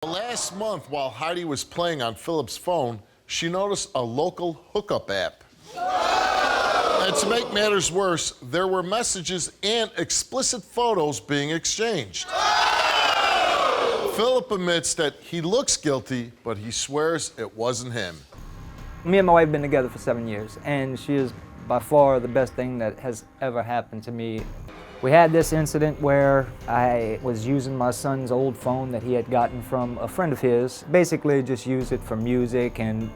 Last month, while Heidi was playing on Phillip's phone, she noticed a local hookup app. And to make matters worse, there were messages and explicit photos being exchanged. Phillip admits that he looks guilty, but he swears it wasn't him. Me and my wife have been together for 7 years, and she is by far the best thing that has ever happened to me. We had this incident where I was using my son's old phone that he had gotten from a friend of his. Basically just use it for music and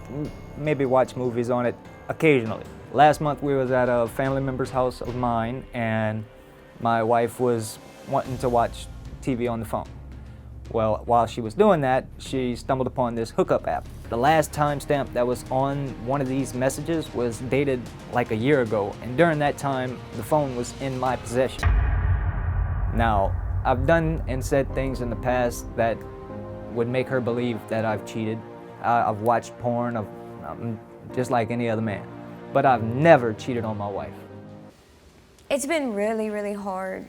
maybe watch movies on it occasionally. Last month we was at a family member's house of mine, and my wife was wanting to watch TV on the phone. Well, while she was doing that, she stumbled upon this hookup app. The last timestamp that was on one of these messages was dated like a year ago, and during that time, the phone was in my possession. Now, I've done and said things in the past that would make her believe that I've cheated. I've watched porn, I'm just like any other man, but I've never cheated on my wife. It's been really, really hard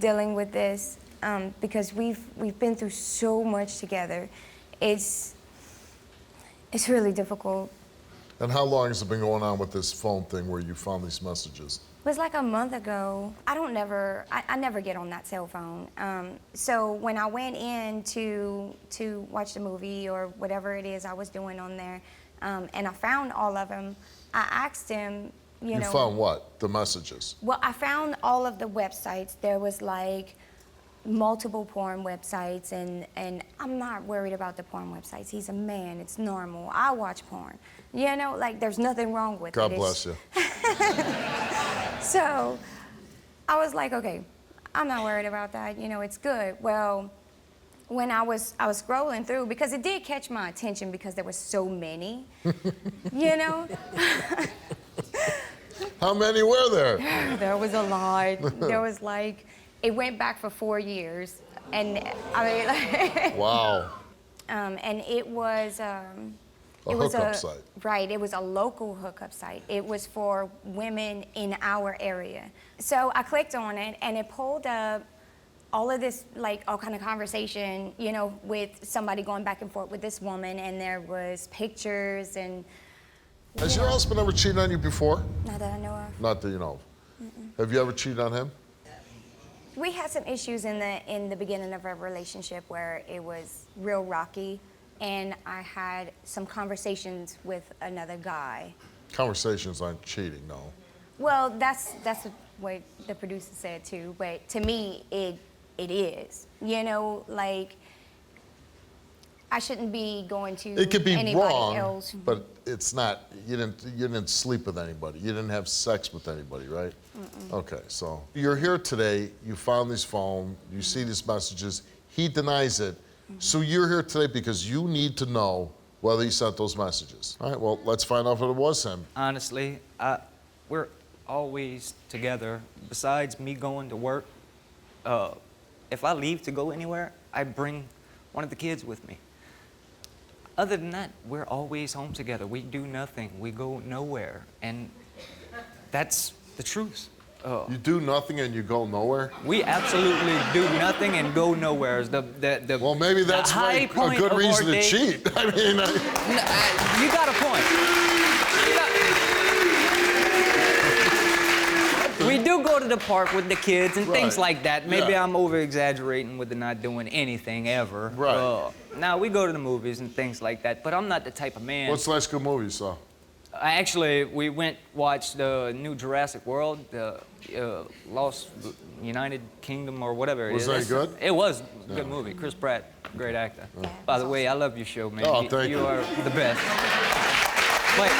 dealing with this. Because we've been through so much together. It's really difficult. And how long has it been going on with this phone thing where you found these messages? It was like a month ago. I never get on that cell phone. So when I went in to watch the movie or whatever it is I was doing on there, and I found all of them, I asked him, you know. found what? The messages? Well, I found all of the websites. There was like multiple porn websites, and I'm not worried about the porn websites. He's a man, it's normal. I watch porn. You know, like there's nothing wrong with it. God bless you. So I was like, okay, I'm not worried about that, you know, it's good. Well, when I was scrolling through, because it did catch my attention because there were so many, you know? How many were there? There was a lot. There was like, it went back for 4 years, and I mean, like, wow. And it was a hookup site. Right, it was a local hookup site. It was for women in our area. So I clicked on it, and it pulled up all of this, like, all kind of conversation, you know, with somebody going back and forth with this woman, and there was pictures and. Has your husband ever cheated on you before? Not that I know of. Not that you know of. Have you ever cheated on him? We had some issues in the beginning of our relationship where it was real rocky, and I had some conversations with another guy. Conversations aren't cheating, no. Well, that's what the producer said too, but to me, it is. You know, like, I shouldn't be going to It could be anybody wrong, else. but it's not. You didn't sleep with anybody. You didn't have sex with anybody, right? Okay, so you're here today. You found this phone. You see these messages. He denies it. So you're here today because you need to know whether he sent those messages. All right. Well, let's find out if it was him. Honestly, we're always together. Besides me going to work, if I leave to go anywhere, I bring one of the kids with me. Other than that, we're always home together. We do nothing. We go nowhere. And that's the truth. You do nothing and you go nowhere? We absolutely do nothing and go nowhere. Well, maybe that's a good reason to cheat. I mean, you got a point. We do go to the park with the kids and things like that. Maybe I'm over-exaggerating with the not doing anything ever. Right. Now, we go to the movies and things like that, but I'm not the type of man. What's the last good movie you saw? Actually, we watched the new Jurassic World, the Lost United Kingdom or whatever it is. Was that good? It was a good movie. Chris Pratt, great actor. By the way, I love your show, man. Oh, thank you. You are the best. But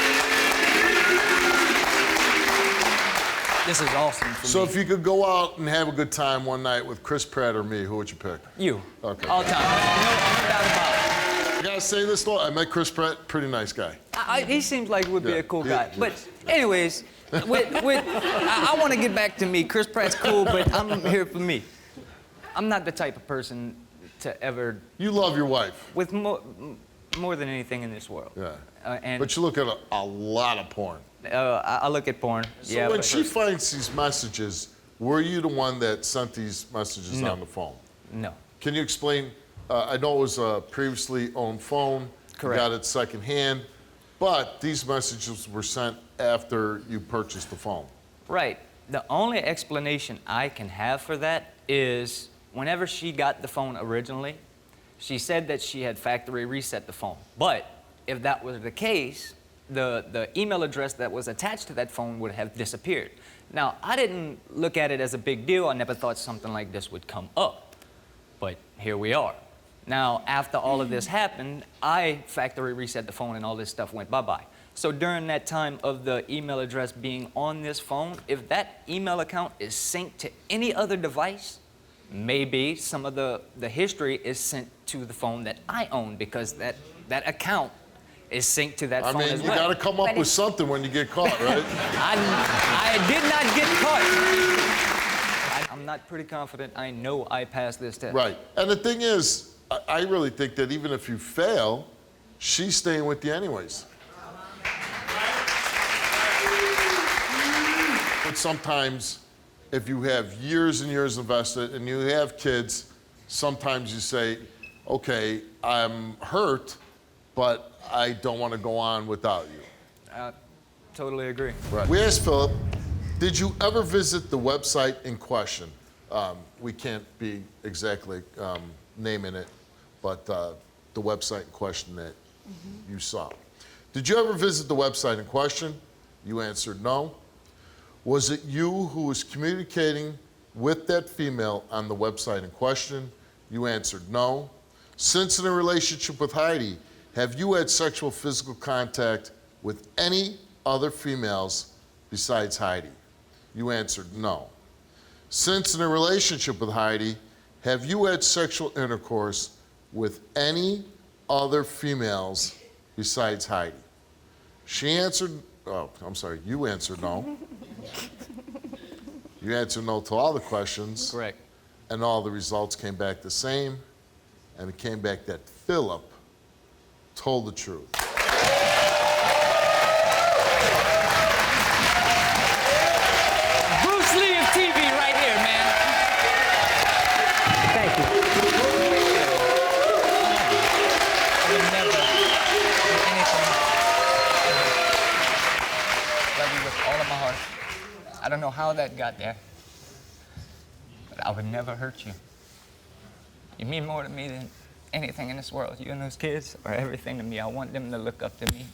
this is awesome for me. So if you could go out and have a good time one night with Chris Pratt or me, who would you pick? You. Okay. All time. No doubt about it. I gotta say this though, I met Chris Pratt, pretty nice guy. He seems like he would be a cool guy. Yeah. But anyways, I want to get back to me. Chris Pratt's cool, but I'm here for me. I'm not the type of person to ever. You love your wife. With more than anything in this world. Yeah. But you look at a lot of porn. I look at porn. So when she finds these messages, were you the one that sent these messages on the phone? No. Can you explain I know it was a previously owned phone. Correct. You got it secondhand, but these messages were sent after you purchased the phone. Right. The only explanation I can have for that is whenever she got the phone originally, she said that she had factory reset the phone. But if that was the case, the email address that was attached to that phone would have disappeared. Now, I didn't look at it as a big deal. I never thought something like this would come up. But here we are. Now, after all of this happened, I factory reset the phone and all this stuff went bye-bye. So during that time of the email address being on this phone, if that email account is synced to any other device, maybe some of the history is sent to the phone that I own because that account is synced to that phone as well. I mean, you got to come up with something when you get caught, right? I did not get caught. I'm not pretty confident. I know I passed this test. Right. And the thing is, I really think that even if you fail, she's staying with you anyways. But sometimes, if you have years and years invested and you have kids, sometimes you say, okay, I'm hurt, but I don't want to go on without you. Totally agree. Right. We asked Phillip, did you ever visit the website in question? We can't be exactly naming it, but the website in question that you saw. Did you ever visit the website in question? You answered no. Was it you who was communicating with that female on the website in question? You answered no. Since in a relationship with Heidi, have you had sexual physical contact with any other females besides Heidi? You answered no. Since in a relationship with Heidi, have you had sexual intercourse with any other females besides Heidi? She answered, you answered no. You answered no to all the questions. Correct. And all the results came back the same. And it came back that Phillip told the truth. Bruce Lee of TV right here, man. Thank you. I would never do anything. Love you with all of my heart. I don't know how that got there, but I would never hurt you. You mean more to me than anything in this world. You and those kids are everything to me. I want them to look up to me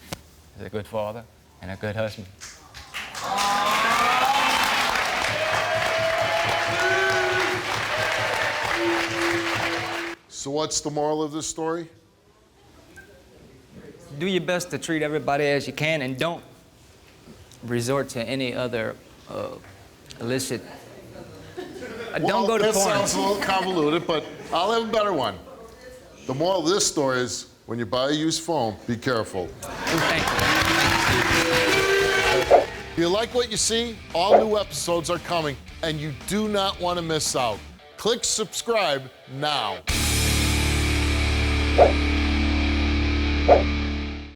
as a good father and a good husband. So what's the moral of this story? Do your best to treat everybody as you can and don't resort to any other illicit. Don't go to that porn. Sounds a little convoluted, but I'll have a better one. The moral of this story is when you buy a used phone, be careful. Thank you. If you like what you see, all new episodes are coming, and you do not want to miss out. Click subscribe now.